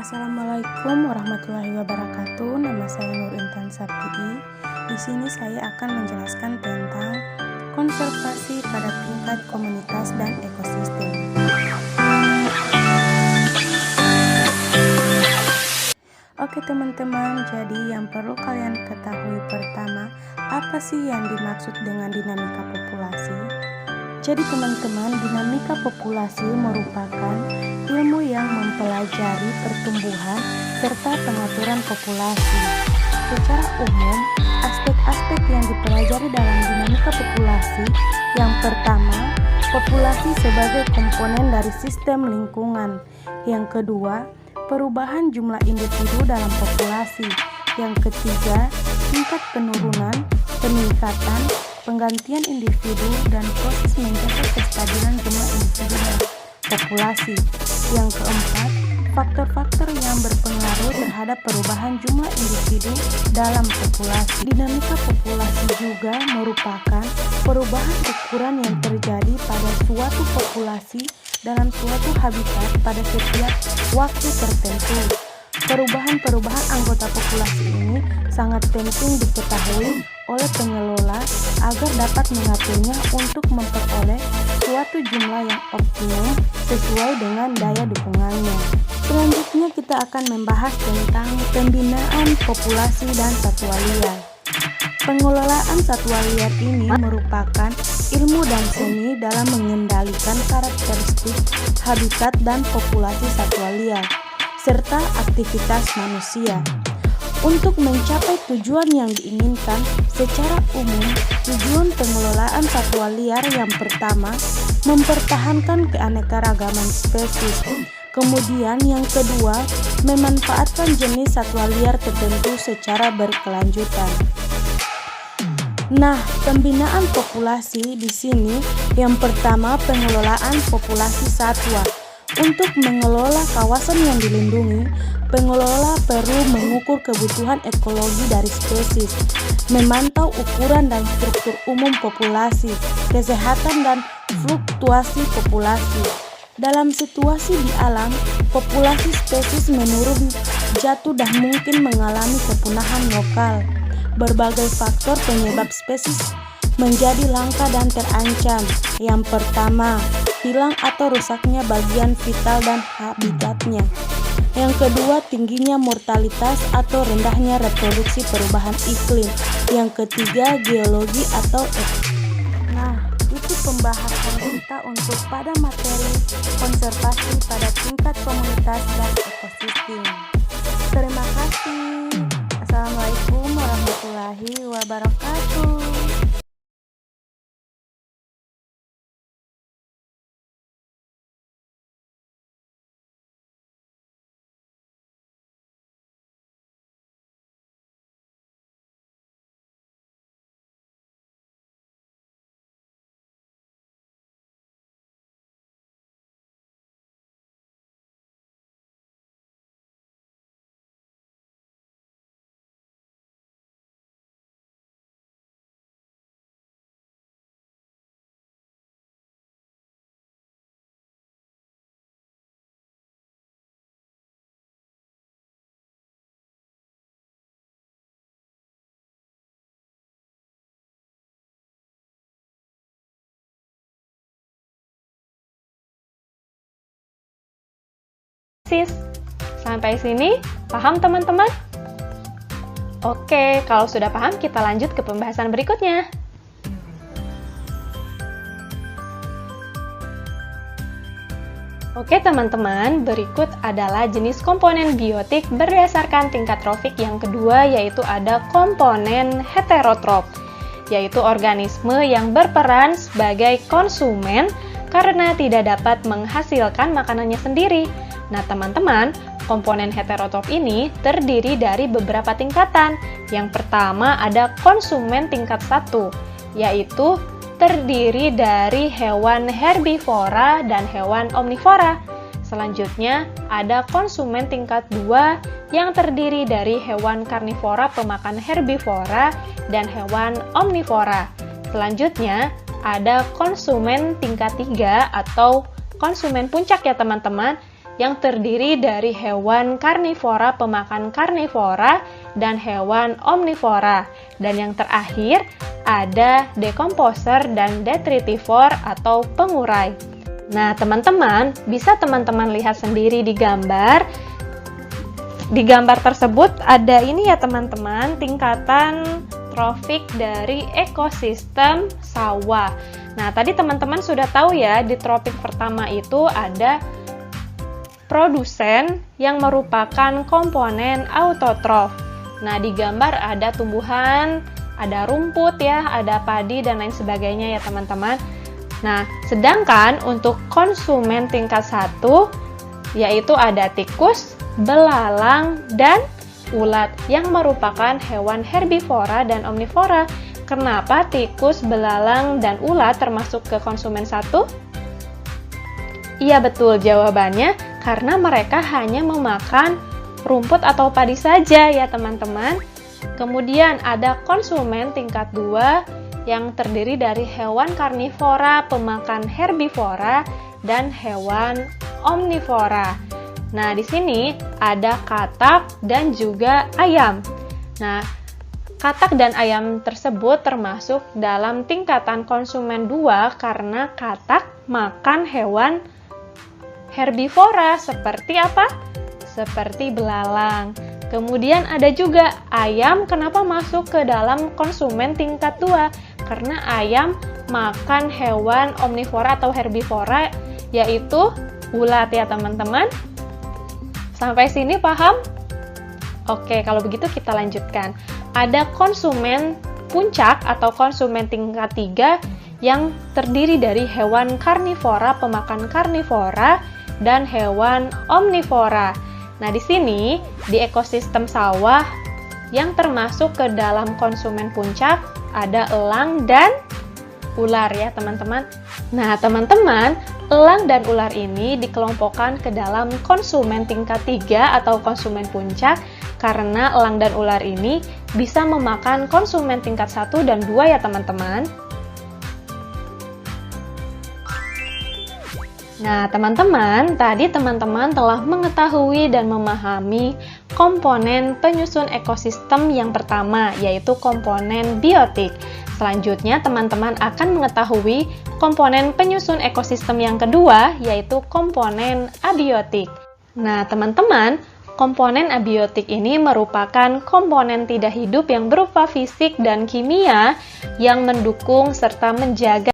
Assalamualaikum warahmatullahi wabarakatuh. Nama saya Nur Intan Sapti. Di sini saya akan menjelaskan tentang konservasi pada tingkat komunitas dan ekosistem. Oke teman-teman, jadi yang perlu kalian ketahui pertama, apa sih yang dimaksud dengan dinamika populasi? Jadi teman-teman, dinamika populasi merupakan ilmu yang mempelajari pertumbuhan serta pengaturan populasi. Secara umum, aspek-aspek yang dipelajari dalam dinamika populasi, yang pertama, populasi sebagai komponen dari sistem lingkungan. Yang kedua, perubahan jumlah individu dalam populasi. Yang ketiga, tingkat penurunan, peningkatan, penggantian individu, dan proses menjaga kestabilan jumlah individu dan populasi. Yang keempat, faktor-faktor yang berpengaruh terhadap perubahan jumlah individu dalam populasi. Dinamika populasi juga merupakan perubahan ukuran yang terjadi pada suatu populasi dalam suatu habitat pada setiap waktu tertentu. Perubahan-perubahan anggota populasi ini sangat penting diketahui oleh pengelola agar dapat mengaturnya untuk memperoleh suatu jumlah yang optimum sesuai dengan daya dukungannya. Selanjutnya kita akan membahas tentang pembinaan populasi dan satwa liar. Pengelolaan satwa liar ini merupakan ilmu dan seni dalam mengendalikan karakteristik habitat dan populasi satwa liar serta aktivitas manusia. Untuk mencapai tujuan yang diinginkan, secara umum, tujuan pengelolaan satwa liar yang pertama, mempertahankan keanekaragaman spesies. Kemudian yang kedua, memanfaatkan jenis satwa liar tertentu secara berkelanjutan. Nah, pembinaan populasi di sini yang pertama pengelolaan populasi satwa. Untuk mengelola kawasan yang dilindungi, pengelola perlu mengukur kebutuhan ekologi dari spesies, memantau ukuran dan struktur umum populasi, kesehatan dan fluktuasi populasi. Dalam situasi di alam, populasi spesies menurun, jatuh dan mungkin mengalami kepunahan lokal. Berbagai faktor penyebab spesies menjadi langka dan terancam. Yang pertama, hilang atau rusaknya bagian vital dan habitatnya. Yang kedua, tingginya mortalitas atau rendahnya reproduksi perubahan iklim. Yang ketiga, geologi atau Nah, itu pembahasan kita untuk pada materi konservasi pada tingkat komunitas dan ekosistem. Terima kasih. Assalamualaikum warahmatullahi wabarakatuh. Sampai sini, paham teman-teman? Oke, kalau sudah paham, kita lanjut ke pembahasan berikutnya. Oke teman-teman, berikut adalah jenis komponen biotik berdasarkan tingkat trofik yang kedua, yaitu ada komponen heterotrof, yaitu organisme yang berperan sebagai konsumen karena tidak dapat menghasilkan makanannya sendiri. Nah teman-teman, komponen heterotrof ini terdiri dari beberapa tingkatan. Yang pertama ada konsumen tingkat 1, yaitu terdiri dari hewan herbivora dan hewan omnivora. Selanjutnya ada konsumen tingkat 2 yang terdiri dari hewan karnivora pemakan herbivora dan hewan omnivora. Selanjutnya ada konsumen tingkat 3 atau konsumen puncak ya teman-teman, yang terdiri dari hewan karnivora pemakan karnivora dan hewan omnivora. Dan yang terakhir ada decomposer dan detritivore atau pengurai. Nah, teman-teman, bisa teman-teman lihat sendiri di gambar. Di gambar tersebut ada ini ya teman-teman, tingkatan trofik dari ekosistem sawah. Nah, tadi teman-teman sudah tahu ya, di tropik pertama itu ada produsen yang merupakan komponen autotrof. Nah, di gambar ada tumbuhan, ada rumput ya, ada padi dan lain sebagainya ya teman-teman. Nah, sedangkan untuk konsumen tingkat 1 yaitu ada tikus, belalang, dan ulat yang merupakan hewan herbivora dan omnivora. Kenapa tikus, belalang, dan ulat termasuk ke konsumen 1? Iya betul, jawabannya karena mereka hanya memakan rumput atau padi saja ya teman-teman. Kemudian ada konsumen tingkat 2 yang terdiri dari hewan karnivora, pemakan herbivora, dan hewan omnivora. Nah, di sini ada katak dan juga ayam. Nah, katak dan ayam tersebut termasuk dalam tingkatan konsumen 2 karena katak makan hewan herbivora seperti apa? Seperti belalang. Kemudian ada juga ayam, kenapa masuk ke dalam konsumen tingkat 2? Karena ayam makan hewan omnivora atau herbivora, yaitu ulat ya teman-teman. Sampai sini paham? Oke, kalau begitu kita lanjutkan. Ada konsumen puncak atau konsumen tingkat 3 yang terdiri dari hewan karnivora, pemakan karnivora, dan hewan omnivora. Nah, di sini, di ekosistem sawah yang termasuk ke dalam konsumen puncak, ada elang dan ular ya teman-teman. Nah, teman-teman, elang dan ular ini dikelompokkan ke dalam konsumen tingkat 3 atau konsumen puncak karena elang dan ular ini bisa memakan konsumen tingkat 1 dan 2 ya teman-teman. Nah, teman-teman, tadi teman-teman telah mengetahui dan memahami komponen penyusun ekosistem yang pertama, yaitu komponen biotik. Selanjutnya, teman-teman akan mengetahui komponen penyusun ekosistem yang kedua, yaitu komponen abiotik. Nah, teman-teman, komponen abiotik ini merupakan komponen tidak hidup yang berupa fisik dan kimia yang mendukung serta menjaga